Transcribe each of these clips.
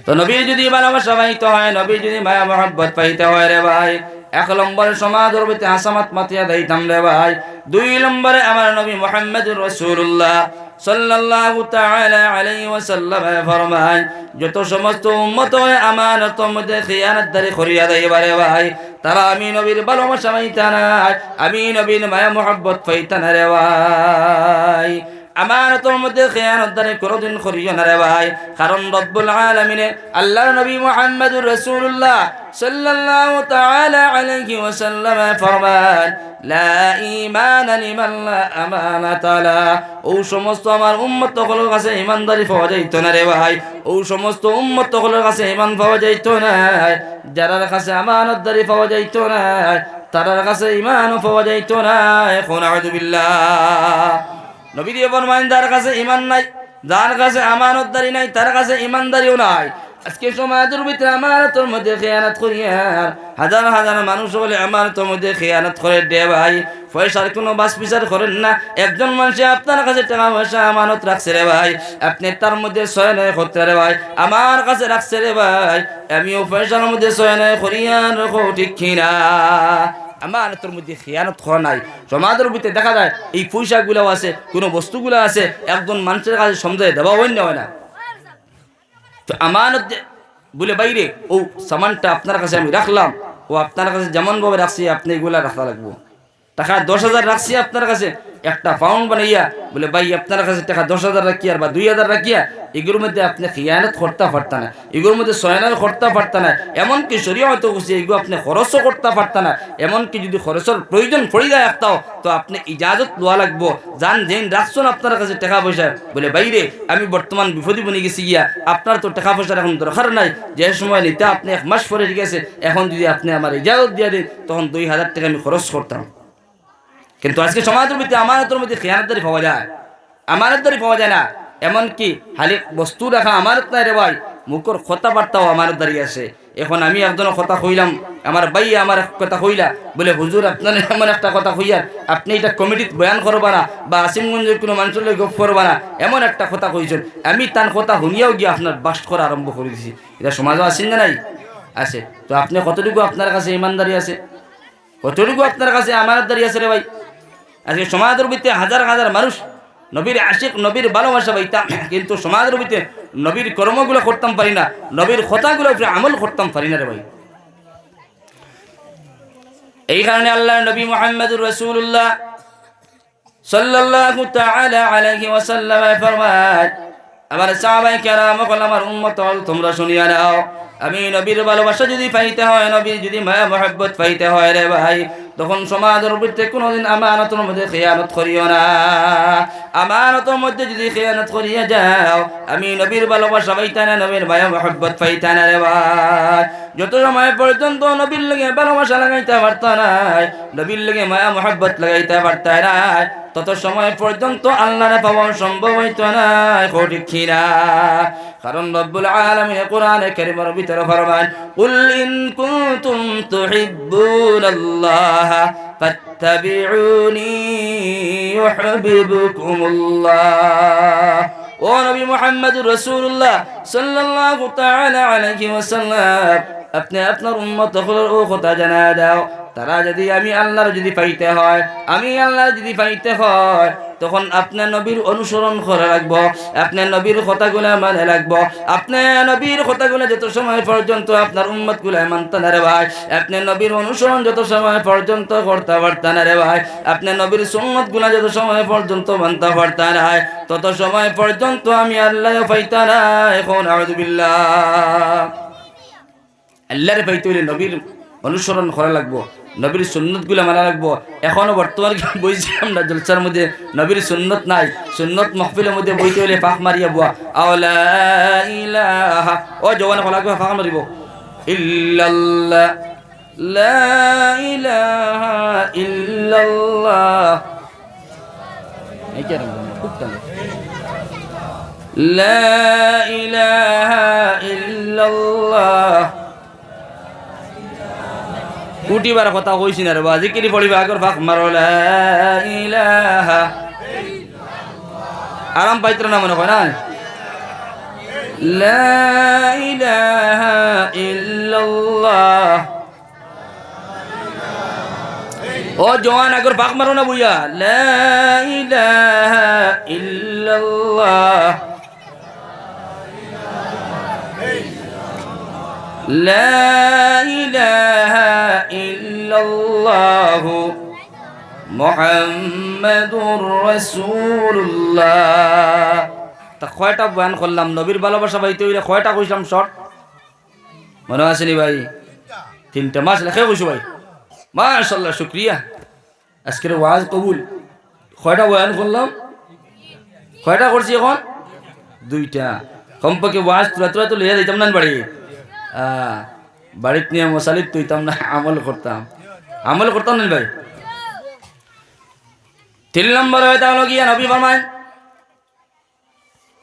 তো নবীর যদি ভালোবাসা পাইতে হয়, নবীর যদি মায়া মহব্বত পাইতে হয় রে ভাই, 1 নম্বরে সমাজের ভিতরে হাসামাত মাতিয়া দিতাম রে ভাই। 2 নম্বরে আমার নবী মুহাম্মদুর রাসূলুল্লাহ সাল্লাল্লাহু তাআলা আলাইহি ওয়াসাল্লাম ফরমায়, যত সমস্ত উম্মত আমানতের মধ্যে খিয়ানতদারি করিয়া দেয় রে ভাই, তারা আমি নবীর ভালোবাসা পাইতা না, আমি নবীর মায়া মহব্বত পাইতা না রে ভাই। আমানতের মধ্যে খেয়ানতদারি কোনদিন করিও না রে ভাই, কারণ রব্বুল আলামিনে আল্লাহর নবী মুহাম্মদুর রাসূলুল্লাহ সাল্লাল্লাহু তাআলা আলাইহি ওয়াসাল্লাম ফরমান, লা ঈমান লিমান লা আমানাতা লা। ও সমস্ত আমার উম্মত সকলের কাছে ঈমানদারি পাওয়া যাইতো না রে ভাই, ও সমস্ত উম্মত সকলের কাছে ঈমান পাওয়া যাইতো না যারার কাছে আমানতদারি পাওয়া যাইতো না, তারার কাছে ঈমানও পাওয়া যাইতো না। এখন আউযু বিল্লাহ। নবী দিয়ে ফরমান, যার কাছে ঈমান নাই, যার কাছে আমানতদারি নাই, তার কাছে ঈমানদারিও নাই। আজকে সমাজের ভিতরে আমানতের মধ্যে খেয়ানত করিয়া হাজার হাজার মানুষ বলে আমানতের মধ্যে খেয়ানত করে দে ভাই, পয়সার কোনো বাস বিচার করেন না। একজন মানুষ আপনার কাছে টাকা পয়সা আমানত রাখছে রে ভাই, আপনি তার মধ্যে সয় নয় করতে রে ভাই, আমার কাছে রাখছে রে ভাই, আমিও পয়সার মধ্যে সয় নয় করিয়া রাখো, ঠিক কিনা? আমানতের মধ্যে খেয়ানত করা নাই। সমাজের ভিতরে দেখা যায় এই পয়সাগুলো আছে, কোনো বস্তুগুলো আছে, একজন মানুষের কাছে সমঝায় দেওয়া হয় না। তো আমানত বলে বাইরে ও সামানটা আপনার কাছে আমি রাখলাম, ও আপনার কাছে যেমনভাবে রাখছি আপনি এগুলা রাখা লাগবো। টাকা 10,000 রাখছি আপনার কাছে, একটা পাউন্ড বানাইয়া বলে ভাই আপনার কাছে টাকা 10,000 রাখিয়া বা 2,000 রাখিয়া, এগুলোর মধ্যে আপনি খিয়ানত করতে পারতেন না, এগুলোর মধ্যে সয়নাল করতে পারতেন না, এমনকি শরীয়ত হয়তো এগুলো আপনি খরচও করতে পারতেন না। এমনকি যদি খরচের প্রয়োজন পড়ে যায় একটাও, তো আপনি ইজাজত লওয়া লাগবো। যান যেন রাখছেন আপনার কাছে টাকা পয়সা, বলে বাইরে আমি বর্তমান বিপদে বনে গেছি গিয়া, আপনার তো টাকা পয়সার এখন দরকার নাই, যে সময় নিতে আপনি 1 মাস পরে গেছে, এখন যদি আপনি আমার ইজাজত দিয়ে দেন তখন 2,000 টাকা আমি খরচ করতাম। কিন্তু আজকে সমাজের ভিতরে আমানতের মধ্যে খেয়ানতদারি পাওয়া যায়, আমানতদারি পাওয়া যায় না। এমনকি খালি বস্তু রাখা আমানত নাই রে ভাই, মুখর কথাবার্তাও আমানতদারি আছে। এখন আমি একজনের কথা কইলাম, আমার ভাই আমার কথা কইলা, বলে হুজুর আপনার এমন একটা কথা কইয়ার, আপনি এটা কমিটিত বয়ান করবা না বা আসিমগঞ্জের কোনো মানুষের লোক গপ করবা না, এমন একটা কথা কইছেন। আমি তার কথা শুনিয়াও গিয়ে আপনার বাস করা আরম্ভ করে দিছি। এটা সমাজও আসেন না নাই? আছে। তো আপনি কতটুকু আপনার কাছে ইমানদারি আছে, কতটুকু আপনার কাছে আমানতদারি আছে রে ভাই? আজকে সমাজের ভিতরে হাজার হাজার মানুষ নবীর আশিক, নবীর ভালোবাসা পাইতাম, কিন্তু সমাজের ভিতরে নবীর কর্মগুলো করতাম পারি না, নবীর কথাগুলো আমল করতাম পারি না রে ভাই। এই কারণে আল্লাহ নবী মুহাম্মদুর রাসূলুল্লাহ সাল্লাল্লাহু তাআলা আলাইহি ওয়াসাল্লাম ফরমান, আমার সাহাবায়ে কেরাম, আমার উম্মত তোমরা শুনিয়া নাও, আমি নবীর ভালোবাসা যদি পাইতে হয়, নবীর যদি মায়া মহব্বত পাইতে হয় রে ভাই, তখন সমাজের ভিতরে কোনোদিন আমানতের মধ্যে খেয়ানত করিও না। আমানতের মধ্যে যদি খেয়ানত করিয়া যাও, আমি নবীর ভালোবাসা পাইতা না, নবীর মায়া মহব্বত পাইতা না রে ভাই। যত সময় পর্যন্ত নবীর লগে ভালোবাসা লাগাইতে পারত না, নবীর লগে মায়া মহব্বত লাগাইতে পারত না, তত সময় পর্যন্ত আল্লাহরে পাওয়া সম্ভব হইত না, ঠিক কিনা? কারণ রব্বুল আলামিন কোরআনে কারীমের ভিতরে ফরমান, কুল ইন কুনতুম তুহিব্বুনাল্লাহ ফাত্তাবিউনি ইউহিব্বুকুমুল্লাহ। ও নবী মুহাম্মদুর রাসূলুল্লাহ সাল্লাল্লাহু তাআলা আলাইহি ওয়াসাল্লাম, আপনি আপনার উম্মতদের ও কথা জানা দাও, তারা যদি আমি আল্লাহর যদি পাইতে হয়, আমি আল্লাহ যদি পাইতে হয়, তখন আপনার নবীর অনুসরণ করা লাগবো, আপনার নবীর কথাগুলো মানে লাগবো। আপনার নবীর কথাগুলো যত সময় পর্যন্ত আপনার উম্মতগুলো মানতে না রে ভাই, আপনার নবীর অনুসরণ যত সময় পর্যন্ত করতে পারত না রে ভাই, আপনার নবীর সুন্নতগুলো যত সময় পর্যন্ত মানতে পারত না, তত সময় পর্যন্ত আমি আল্লাহ পাইতা না। এখন আউযু বিল্লাহ, আল্লাহর পাইতে হইলে নবীর অনুসরণ করা লাগবো, নবীর সুন্নতগুলো মানা লাগবো। এখনো বর্তমানে বইছি আমরা জলসার মধ্যে নবীর সুন্নত নাই, সুন্নত মাহফিলের মধ্যে বইতে হলে ফাঁক মারিয়া বুয়া আওলা ইলাহা, ও জওয়ান লাগবে ফাঁক মারিব, ইল্লাল্লাহ লা ইলাহা ইল্লাল্লাহ, এই কেন খুব টানে, লা ইলাহা ইল্লাল্লাহ। উঠিবার কথা কইছি না রে বা, জিকিরি পড়িবা আগর ফাঁক মারো, লা ইলাহা, আরাম পাইত্র না মনে হয় না, لا إله إلا الله ও জওয়ান আগর পাক মারো না বুইয়া লা ইলাহা ইল্লাল্লাহ লা ইলাহা ইল্লাল্লাহ মুহাম্মাদুর রাসূলুল্লাহ তা কয়টা বয়ান করলাম নবীর ভালোবাসা পাইতে হইলে কয়টা কইলাম শর্ট মনে আসেনি ভাই তিনটা মাস লেখে কইছো ভাই মাশাআল্লাহ শুকরিয়া আজকের ওয়াজ কবুল কয়টা বয়ান করলাম কয়টা করছি এখন দুইটা কমপক্ষে ওয়াজ তুলা তো লিয়ে দিতাম না বাড়ি বাড়িতে নিয়ে মশালিত তুইতাম না আমল করতাম না ভাই 3 নম্বর হয়তো হলো গিয়া নবী ফরমান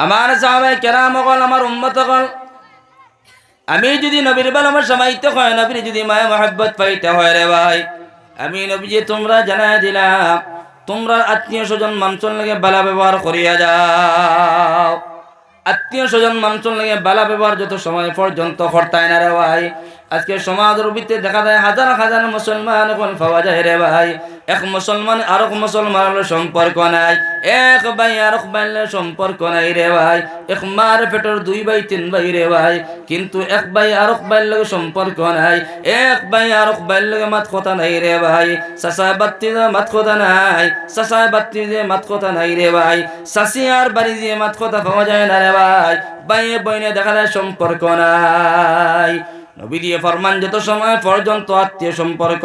আমার সাহাবায়ে কেরাম হল আমার উম্মত হল আমি যদি নবীর ভালোবাসা পাইতে হয় নবীর যদি মায়া মহব্বত পাইতে হয় রে ভাই আমি নবীজি তোমরা জানাই দিলাম তোমরা আত্মীয় স্বজন মানুষের লাগে বালা ব্যবহার করিয়া যাও আত্মীয় স্বজন মানুষের লাগে বালা ব্যবহার যত সময় পর্যন্ত করতায় না রে ভাই আজকে সমাজের ভিতরে দেখা যায় হাজার হাজার মুসলমান এখন পাওয়া যায় রে ভাই এক মুসলমান আর এক মুসলমানের সম্পর্ক নাই এক ভাই আর এক ভাইয়ের সম্পর্ক নাই রে ভাই এক মার পেটের 2 ভাই 3 ভাই রে ভাই কিন্তু এক ভাই আর এক ভাইয়ের লগে সম্পর্ক নাই এক ভাই আর এক ভাইয়ের লগে মাত কথা নাই রে ভাই চাচা বাত্তি মাত কথা নাই চাচা বাত্তি যে মাত কথা নাই রে ভাই চাচি আর বাড়ি যে মাত কথা পাওয়া যায় না রে ভাই ভাইয়ে বইনে দেখা যায় সম্পর্ক নাই নবী দিয়ে ফরমান যত সময় পর্যন্ত আত্মীয় সম্পর্ক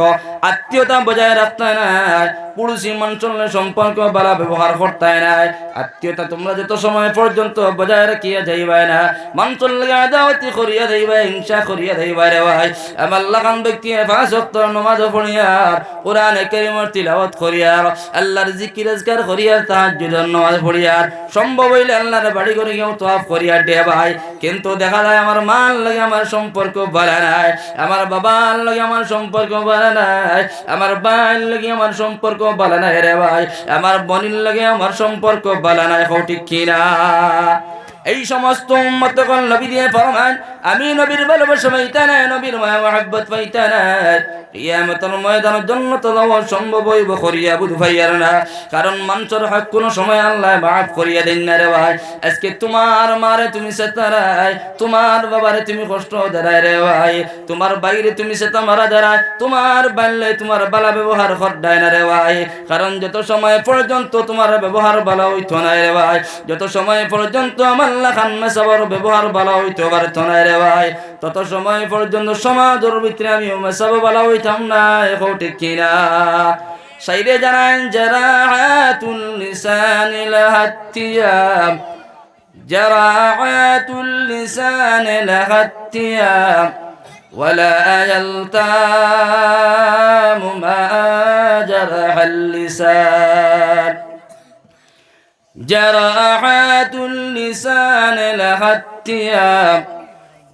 আত্মীয়তা বজায় রাখতে নাই পুরুষি মানুষের সম্পর্ক ভালো ব্যবহার করতে নাই আত্মীয়তা তোমরা যত সময় পর্যন্ত বজায় রাখিয়া যাইবা না মানুষের লাগে আদাওয়াতি করিয়া যাইবা হিংসা করিয়া যাইবা রে ভাই আমার লাগান ব্যক্তি 5 ওয়াক্ত নামাজ পড়িয়া কোরআন কারীমের তিলাওয়াত করিয়া আল্লাহর জিকির আজকার করিয়া তাহাজ্জুদের নামাজ পড়িয়া সম্ভব হইলে আল্লাহর বাড়ি করে গিয়ে তওয়াফ করিয়া দে ভাই কিন্তু দেখা যায় আমার মার লাগে আমার সম্পর্ক ভালো নাই আমার বাবার লাগে আমার সম্পর্ক ভালো নাই আমার ভাইয়ের লাগে আমার সম্পর্ক ভালো নাই রে ভাই আমার বোনের লাগে আমার সম্পর্ক ভালো নাই ঠিক কিনা এই সমস্ত উম্মতগণ নবী দিয়ে ফরমান আমি নবীর ভালোবাসা পাইতে না নবীর মায়া মহব্বত পাইতে না কিয়ামতের ময়দানে জান্নাতে যাওয়া সম্ভব হইব করিয়া বুঝ ভাইয়ার না কারণ মানুষের হক কোন সময় আল্লাহ মাফ করিয়া দেন না রে ভাই আজকে তোমার মারে তুমি সেতারাই তোমার বাবারে তুমি কষ্ট দেরাই রে ভাই তোমার বাইরে তুমি সেতা মারা দেরাই তোমার বাল্লে তোমার বালা ব্যবহার করদাই না রে ভাই কারণ যত সময় পর্যন্ত তোমার ব্যবহার ভালো হইতো না রে ভাই যত সময় পর্যন্ত আমার খান্না সবার ব্যবহার ভালো হইতে পারতো না রে ভাই তত সময় পর্যন্ত সমাজের ভিতরে আমি মেসাব ভালো হইতাম না এখন ঠিক কিনা সাইরে জানান জারাহাতুল লিসান লাহাতিয়াম জারাহাতুল লিসান লাহাতিয়াম ولا يلتام ما جرح اللسان جراحات اللسان لها اتيام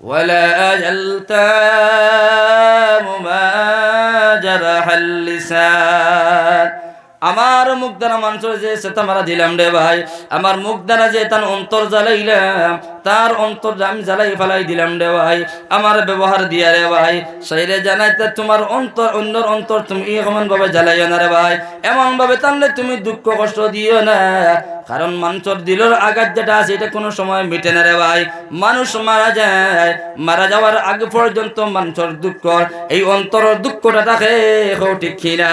ولا يلتام ما جرح اللسان আমার মুখ দ্বারা মানুষের যে সেটা মারা দিলাম রে ভাই আমার মুখ দ্বারা যে তার অন্তর জ্বালাইলাম তার অন্তর আমি জ্বালাই ফেলাই দিলাম রে ভাই আমার ব্যবহার দিয়া রে ভাই সেইরে জানাইতে তোমার অন্তর অন্যর অন্তর তুমি এমন ভাবে জ্বালাইও না রে ভাই এমন ভাবে টানলে তুমি দুঃখ কষ্ট দিও না কারণ মানুষের দিলের আঘাত যেটা আছে এটা কোনো সময় মিটে না রে ভাই মানুষ মারা যায় মারা যাওয়ার আগে পর্যন্ত মানুষের দুঃখ এই অন্তরের দুঃখটা থাকে ঠিক কিনা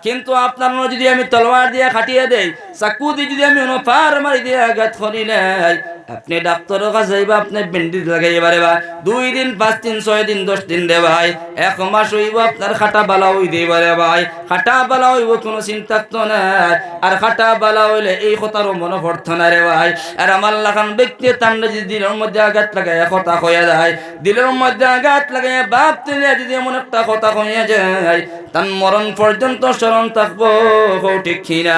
কিন্তু আপনার যদি আমি তলোয়ার দিয়ে খাটিয়ে দেই চাকু দিয়ে যদি আমি পার মারি দিয়ে আঘাত করি নাই আপনি ডাক্তারের কাছে যাইবা আপনি ব্যান্ডেজ লাগাইবা রে ভাই 2 দিন 5 দিন 6 দিন 10 দিন রে ভাই 1 মাস হইব আপনার খাটা বালা হই দিবা রে ভাই খাটা বালা হইব কোনো চিন্তা তো নাই আর খাটা বালা হইলে এই কথারও মনে পড়তো না রে ভাই আর আমার লাগান ব্যক্তি তান্ডা যদি দিলের মধ্যে আঘাত লাগায় কথা কইয়া যায় দিলের মধ্যে আঘাত লাগায় বাপ তুলে যদি এমন একটা কথা কইয়া যায় তার মরণ পর্যন্ত স্মরণ থাকবো ঠিক কিনা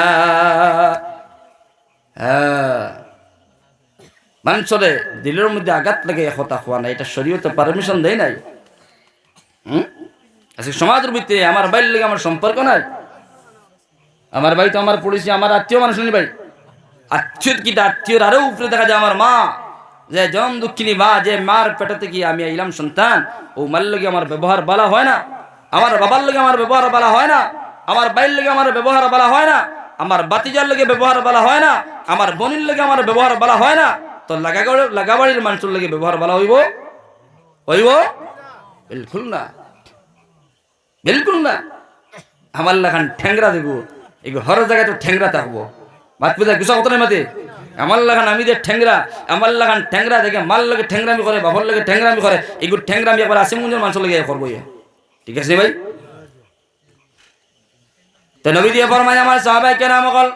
মানুষরে দিলের মধ্যে আঘাত লাগে কথা কোয়া না এটা শরীয়তে পারমিশন দেয় নাই আজকে সমাজের ভিতরে আমার ভাইয়ের লাগে আমার সম্পর্ক নাই আমার ভাই তো আমার পড়েছি আমার আত্মীয় মানুষ নেই ভাই আত্মীয় কি আত্মীয়র আরো উপরে দেখা যায় আমার মা যে জনম দুঃখিনী মা, যে মার পেটাতে গিয়ে আমি আইলাম সন্তান, ও মার লগে আমার ব্যবহার বালা হয় না, আমার বাবার লগে আমার ব্যবহার বালা হয় না, আমার বাইর লগে আমার ব্যবহার বালা হয় না, আমার বাতিজার লগে ব্যবহার বালা হয় না, আমার বোনের লগে আমার ব্যবহার বালা হয় না, তো লাগাবাড়ির মানুষের লগে ব্যবহার বালা হইব? হইব? বিলকুল না, বিলকুল না। আমার লাগান ঠ্যাংরা দেব, এগুলো হর জায়গায় তো ঠ্যাংরা থাকবো। মাত পিতা গুছা কত মাতে আমার লাগান আমি যে ঠ্যাংরা, আমার লাগান ঠ্যাংরা দেখে মাল লাগে ঠ্যাংরামি করে, বাবার লাগে ঠ্যাংরামি করে, এগুলো ঠ্যাংরামি একবার আসিমুঞ্জের মানুষের লাগে করবো। ঠিক আছে ভাই? তো নবী দিয়ে ফরমায় আমার সাহাবায়ে কেরাম বল,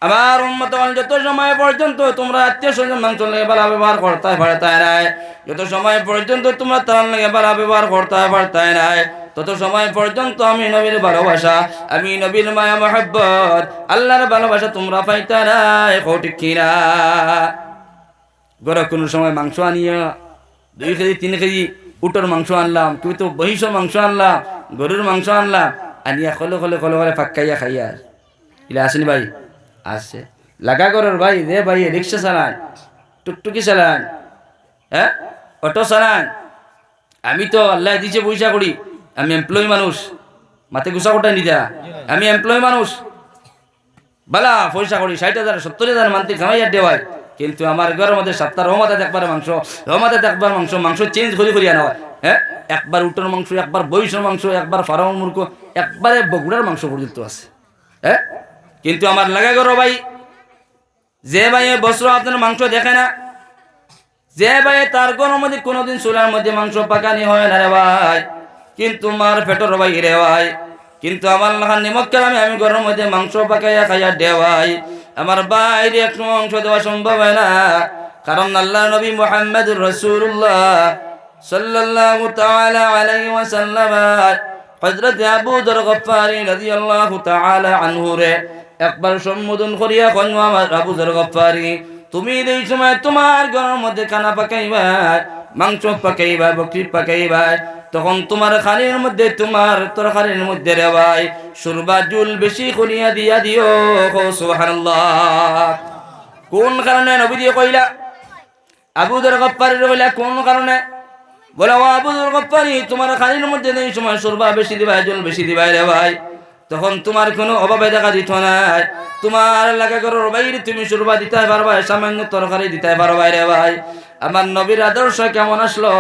আমার উম্মত যত সময় পর্যন্ত তোমরা আত্মীয় স্বজন মানুষের লাগে ভালো ব্যবহার করতে পারতাই নাই, যত সময় পর্যন্ত তোমরা তার লাগে ভালো ব্যবহার করতে পারতাই নাই, তত সময় পর্যন্ত আমি নবীর ভালোবাসা, আমি নবীর মায়া মহব্বত, আল্লাহর ভালোবাসা তোমরা পাইতা নাই। ঠিক কিনা? গরু কোনো সময় মাংস আনিয়া 2 কেজি 3 কেজি উটোর মাংস আনলাম, কেউ তো বহিষর মাংস আনলাম, গরুর মাংস আনলাম, আনিয়া খলে খলে খলে খলে ফাঁকাইয়া খাইয়া ইলা আসেনি ভাই? আসছে। লাগা গরুর ভাই রে ভাই রিক্সা চালান, টুকটুকি চালান, হ্যাঁ অটো চালান। আমি তো আল্লাহ দিছে পয়সা করি, আমি এমপ্লয়ি মানুষ, মাথে গুছা কোটাই নিতা, আমি এমপ্লয়ি মানুষ, বালা পয়সা করি 60,000 70,000 মান্তি খামাইয়া দেওয়ায়, কিন্তু আমার ঘরের মধ্যে সপ্তাহ রহমাতে একবার মাংস, রহমাতে একবার মাংস, মাংস চেঞ্জ করি আনা হয়। হ্যাঁ, একবার উটোর মাংস, একবার বইসের মাংস, একবার ফার্মের মুরগো, একবারে বগুড়ার মাংস পর্যন্ত আছে। হ্যাঁ, কিন্তু আমার লাগা করো ভাই, যে ভাই বছর আপনার মাংস দেখে না, যে ভাই তার ঘরের মধ্যে কোনোদিন চুলার মধ্যে মাংস পাকানি হয় না রে ভাই, কিন্তু মার পেটর ভাই রে ভাই, কিন্তু আমার লাখান নিমক কালামে আমি ঘরের মধ্যে মাংস পাকাইয়া খাইয়া দেওয়াই, আমার বাইরে একটু মাংস দেওয়া সম্ভব হয় না। কারণ আল্লাহ নবী মুহাম্মদুর রাসূলুল্লাহ সাল্লাল্লাহু তাআলা আলাইহি ওয়াসাল্লাম হযরত আবু যর গফফারি রাদিয়াল্লাহু তাআলা আনহু রে একবার সম্বোধন করিয়া কইলো, আমার আবু যর গফফারি, তুমি এই সময় তোমার ঘরের মধ্যে খানা পাকাইবা, মাংস পাকাইবা, বকরি পাকাইবা, তখন তোমার খানির মধ্যে, তোমার তরকারির মধ্যে রে ভাই সুরবা জুল বেশি করিয়া দিয়া দিও। সুবহানাল্লাহ। কোন কারণে নবী দিয়ে কইলা? আবু যর গফফারি কইলা কোন কারণে? বলে ও আবু যর গফফারি, তোমার খানির মধ্যে এই সময় সুরবা বেশি দিবা, জুল বেশি দিবা রে ভাই, তখন তোমার কোনো অভাবে দেখা দিত না, তোমার লাগা করার বাইরে তুমি সুরবা দিতে পারবা, সামান্য তরকারি দিতে পারবা রে ভাই। আমার নবীর আদর্শ কেমন আসলো,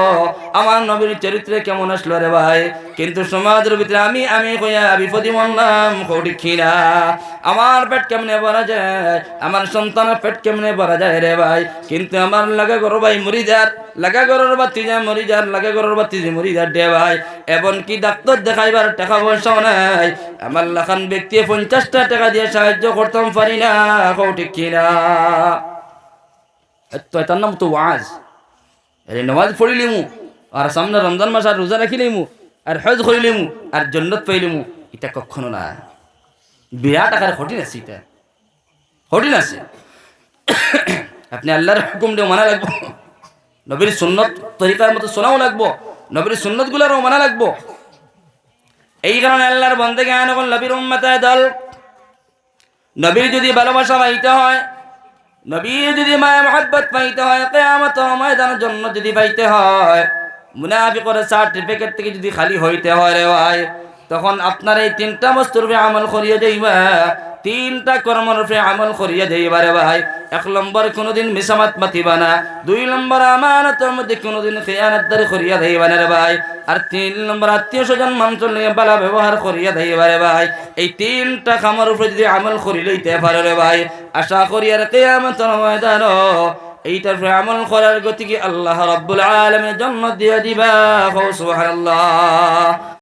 আমার নবীর চরিত্রে কেমন আসলো রে ভাই, কিন্তু সমাজের ভিতরে আমি আমি কইয়া বিপদী মনলাম। ঠিক কিনা? আমার পেট কেমনে ভরা যায়, আমার সন্তানের পেট কেমনে ভরা যায় রে ভাই, কিন্তু আমার লাগা করো ভাই মরিদার, লাগা গরুর বাতি যা মরিদার, লাগা গরুর বাতি যে মরিদার দে ভাই, এমনকি ডাক্তার দেখাইবার টাকা পয়সাও নাই, আমার লাখান ব্যক্তি 50টা টাকা দিয়ে সাহায্য করতাম পারি না। ঠিক কিনা? তো এটার নাম তো ওয়াজ। আরে নামাজ পড়িলিমু, আর সামনে রমজান মাস আর রোজা রাখিলিমু, আর হজ করিলিমু, আর জান্নাত পাইলিমু, এটা কখনো না। বিরাট আকারে কঠিন আছে, এটা কঠিন আছে। আপনি আল্লাহর হুকুম দিয়ে মানা লাগবো, নবীর সুন্নত তরিকার মতো শোনাও লাগবো, নবীর সুন্নত গুলারও মানা লাগবো। এই কারণে আল্লাহর বন্দেগে আনগণ নবীর উম্মতের দল, নবীর যদি ভালোবাসা পাইতে হয়, নবীর যদি মায়া মহব্বত পাইতে হয়, কিয়ামত ময়দানের জন্য যদি পাইতে হয়, মুনাফিকের সার্টিফিকেট থেকে যদি খালি হইতে হয় রে ভাই, তখন আপনার এই 3টা বস্তুর উপরে আমল করিয়া যাইবা, 3টা কর্মের উপরে আমল করিয়া যাইবা রে ভাই। 1 নম্বর কোনদিন মিসামাত মাতিবা না, 2 নম্বর আমানতের মধ্যে কোনদিন খেয়ানতদারি করিয়া যাইবা না রে ভাই, আর 3 নম্বর আত্মীয় স্বজন মানুষের নিয়ে ভালো ব্যবহার করিয়া যাইবা রে ভাই। এই 3টা কামের উপরে যদি আমল করি লইতে পারো রে ভাই, আশা করি আর কিয়ামতের ময়দানে এইটার উপরে আমল করার গতিকে আল্লাহ রাব্বুল আলামিন জান্নাত দিয়া দিবা। সুবহানাল্লাহ।